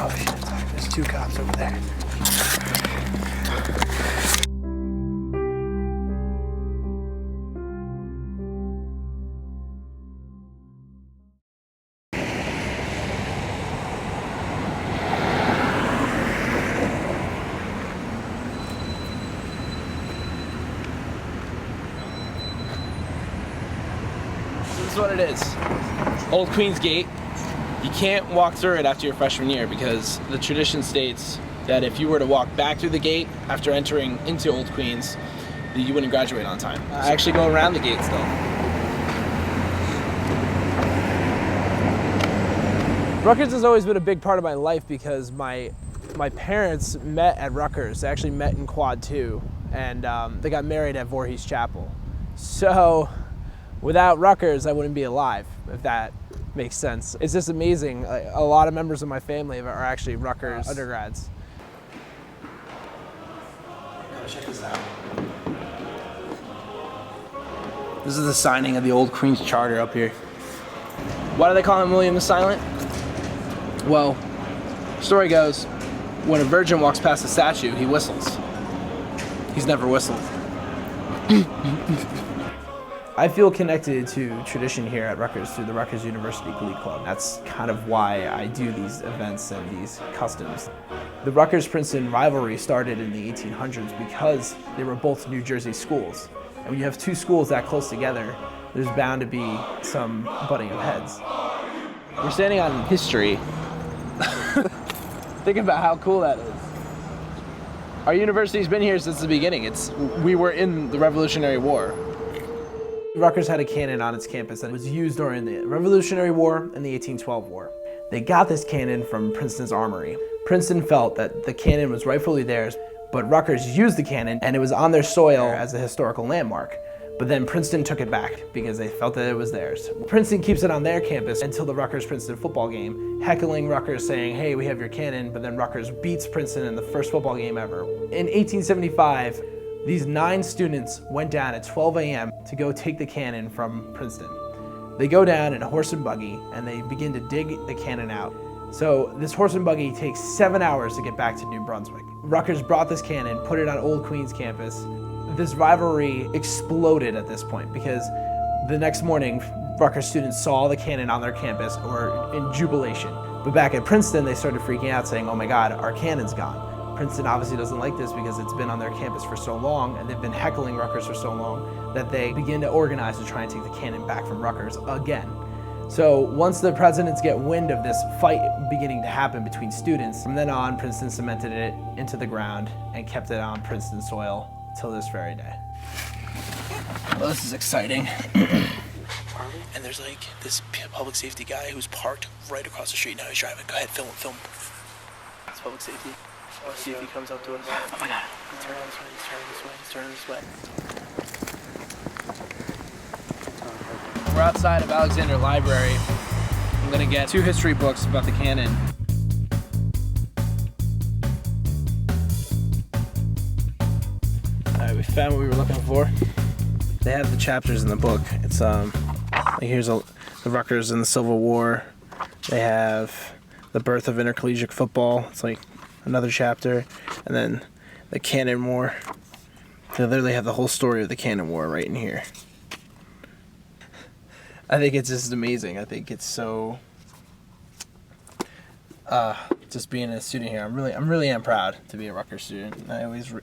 Oh shit, there's 2 cops over there. This is what it is. Old Queens Gate. You can't walk through it after your freshman year because the tradition states that if you were to walk back through the gate after entering into Old Queens, that you wouldn't graduate on time. I actually go around the gate still. Rutgers has always been a big part of my life because my parents met at Rutgers. They actually met in Quad 2, and they got married at Voorhees Chapel. So without Rutgers, I wouldn't be alive, if that makes sense. It's just amazing. A lot of members of my family are actually Rutgers undergrads. Check this out. This is the signing of the Old Queens Charter up here. Why do they call him William the Silent? Well, story goes, when a virgin walks past a statue, he whistles. He's never whistled. I feel connected to tradition here at Rutgers through the Rutgers University Glee Club. That's kind of why I do these events and these customs. The Rutgers-Princeton rivalry started in the 1800s because they were both New Jersey schools. And when you have 2 schools that close together, there's bound to be some butting of heads. We're standing on history. Think about how cool that is. Our university's been here since the beginning. We were in the Revolutionary War. Rutgers had a cannon on its campus that was used during the Revolutionary War and the 1812 War. They got this cannon from Princeton's armory. Princeton felt that the cannon was rightfully theirs, but Rutgers used the cannon and it was on their soil as a historical landmark. But then Princeton took it back because they felt that it was theirs. Princeton keeps it on their campus until the Rutgers-Princeton football game, heckling Rutgers saying, hey, we have your cannon, but then Rutgers beats Princeton in the first football game ever. In 1875, these 9 students went down at 12 a.m. to go take the cannon from Princeton. They go down in a horse and buggy and they begin to dig the cannon out. So this horse and buggy takes 7 hours to get back to New Brunswick. Rutgers brought this cannon, put it on Old Queens campus. This rivalry exploded at this point because the next morning, Rutgers students saw the cannon on their campus or in jubilation. But back at Princeton, they started freaking out saying, oh my God, our cannon's gone. Princeton obviously doesn't like this because it's been on their campus for so long and they've been heckling Rutgers for so long that they begin to organize to try and take the cannon back from Rutgers again. So once the presidents get wind of this fight beginning to happen between students, from then on, Princeton cemented it into the ground and kept it on Princeton soil till this very day. Well, this is exciting. And there's like this public safety guy who's parked right across the street. Now he's driving. Go ahead, film. It's public safety. Let's see if he comes up to us. Oh my God. He's turning this way. We're outside of Alexander Library. I'm gonna get 2 history books about the cannon. Alright, we found what we were looking for. They have the chapters in the book. It's like here's the Rutgers in the Civil War. They have the birth of intercollegiate football. It's like another chapter, and then the Cannon War. They literally have the whole story of the Cannon War right in here. I think it's just amazing. I think it's so. Just being a student here, I'm really proud to be a Rutgers student. I always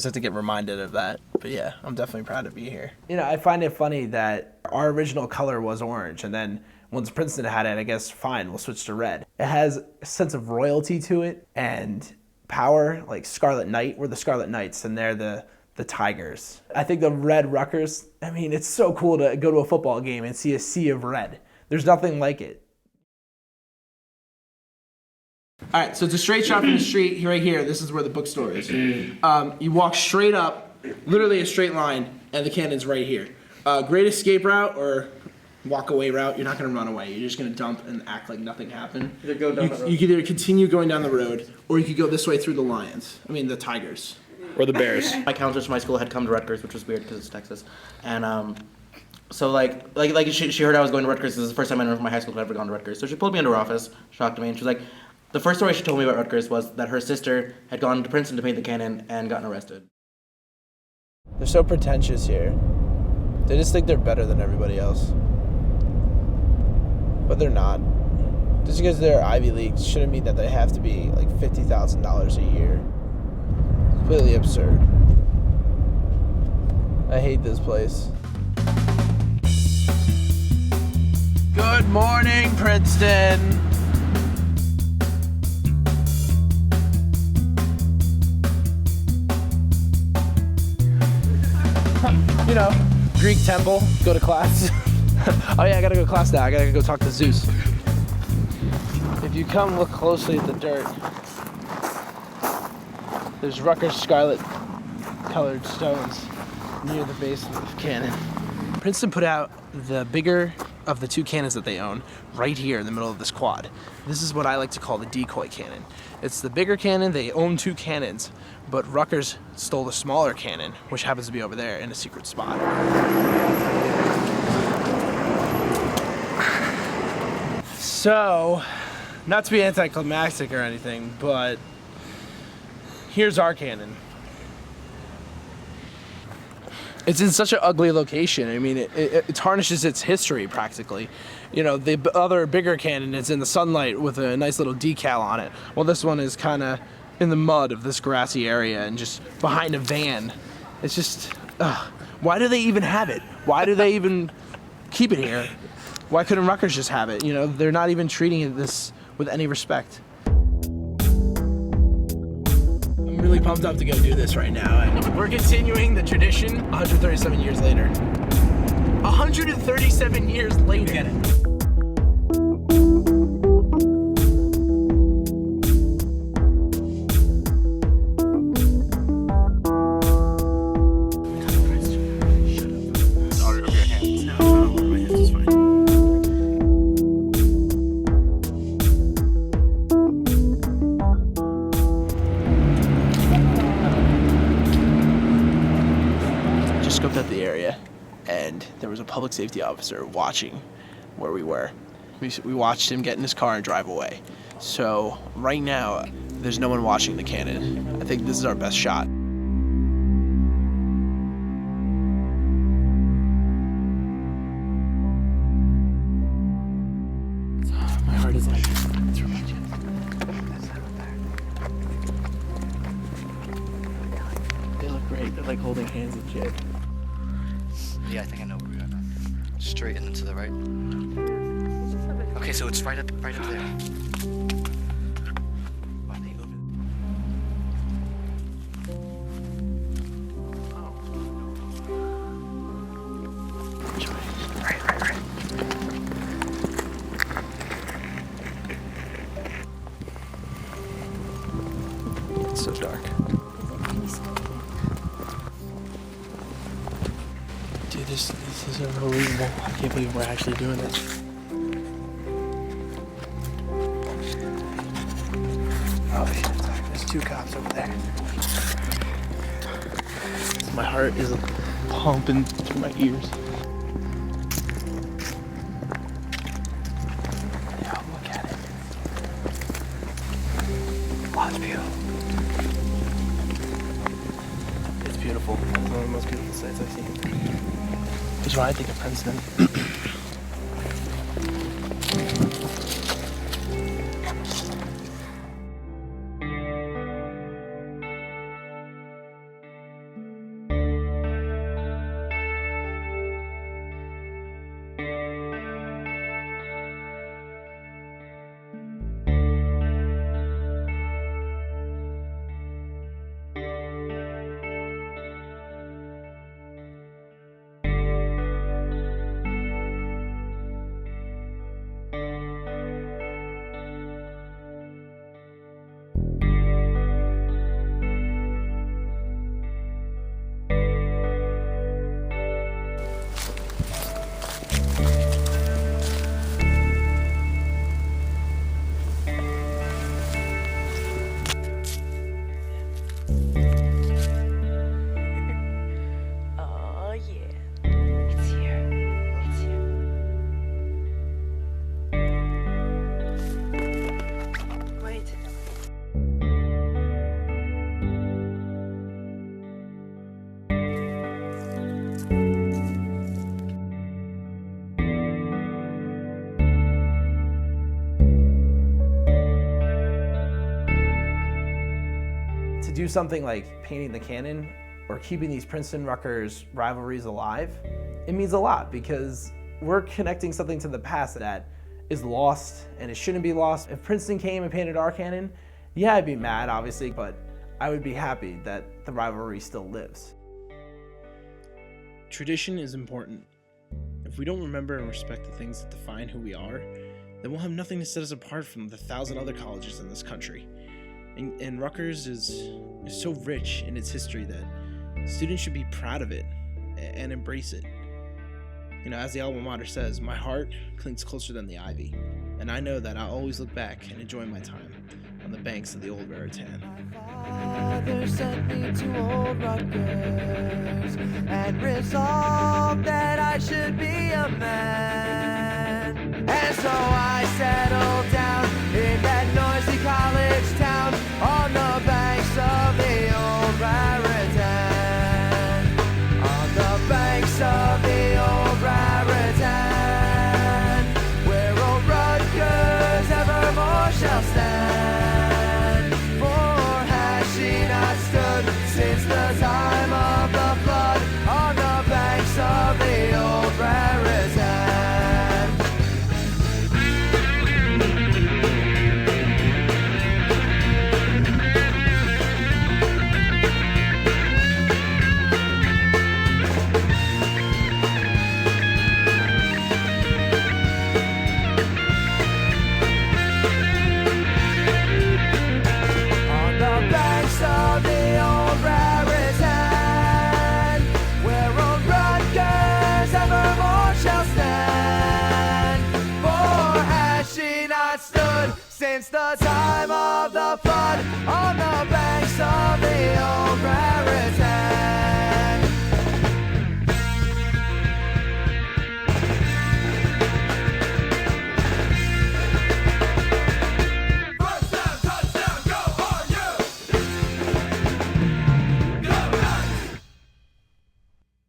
have to get reminded of that. But yeah, I'm definitely proud to be here. You know, I find it funny that our original color was orange, and then once Princeton had it, I guess fine, we'll switch to red. It has a sense of royalty to it and power, like Scarlet Knight. We're the Scarlet Knights, and they're the Tigers. I think the red Rutgers, I mean, it's so cool to go to a football game and see a sea of red. There's nothing like it. All right, so it's a straight shot from the street. Right here, this is where the bookstore is. You walk straight up, literally a straight line, and the cannon's right here. Great escape route or walk away route. You're not going to run away. You're just going to dump and act like nothing happened. Either go down the road. You could either continue going down the road, or you could go this way through the Tigers. Or the Bears. My counselors from my school had come to Rutgers, which was weird because it's Texas. And so like she heard I was going to Rutgers. This is the first time anyone from my high school had ever gone to Rutgers. So she pulled me into her office, talked to me, and she was like, The first story she told me about Rutgers was that her sister had gone to Princeton to paint the cannon and gotten arrested. They're so pretentious here. They just think they're better than everybody else. But they're not. Just because they're Ivy League shouldn't mean that they have to be like $50,000 a year. It's completely absurd. I hate this place. Good morning, Princeton. You know, Greek temple, go to class. Oh yeah, I gotta go to class now. I gotta go talk to Zeus. If you come look closely at the dirt, there's Rutgers scarlet colored stones near the base of the cannon. Princeton put out the bigger of the two cannons that they own right here in the middle of this quad. This is what I like to call the decoy cannon. It's the bigger cannon. They own two cannons, but Rutgers stole the smaller cannon, which happens to be over there in a secret spot. So, not to be anticlimactic or anything, but here's our cannon. It's in such an ugly location. I mean, it tarnishes its history practically. You know, the other bigger cannon is in the sunlight with a nice little decal on it. Well, this one is kind of in the mud of this grassy area and just behind a van. It's just, why do they even have it? Why do they even keep it here? Why couldn't Rutgers just have it? You know, they're not even treating this with any respect. I'm really pumped up to go do this right now. And we're continuing the tradition 137 years later. 137 years later. Get it. Scoped out the area, and there was a public safety officer watching where we were. We watched him get in his car and drive away. So right now, there's no one watching the cannon. I think this is our best shot. My heart is like, it's from my chest. That's not up there. They look great. They're like holding hands and shit. Yeah, I think I know where we're going now. Straight and to the right. Okay, so it's right up there. Are they over? Right. It's so dark. Dude, this is unbelievable. I can't believe we're actually doing this. Oh shit, there's two cops over there. My heart is pumping through my ears. Yeah, look at it. Wow, it's beautiful. It's beautiful. It's one of the most beautiful sights I've seen. That's why I think of Princeton. do something like painting the cannon or keeping these Princeton-Rutgers rivalries alive, it means a lot because we're connecting something to the past that is lost and it shouldn't be lost. If Princeton came and painted our cannon, yeah, I'd be mad, obviously, but I would be happy that the rivalry still lives. Tradition is important. If we don't remember and respect the things that define who we are, then we'll have nothing to set us apart from the 1,000 other colleges in this country. And Rutgers is so rich in its history that students should be proud of it and embrace it. You know, as the alma mater says, my heart clings closer than the ivy, and I know that I'll always look back and enjoy my time on the banks of the old Raritan. My father sent me to old Rutgers and resolved that I should be a man. And so I settled down in that noisy college town on the banks of the old Raritan. On the banks of the old Raritan, where old Rutgers evermore shall stand. For has she not stood since the time of the flood on the banks of the old Raritan? Of the old Raritan, where old Rutgers evermore shall stand. For has she not stood since the time of the flood on the banks of the old Raritan?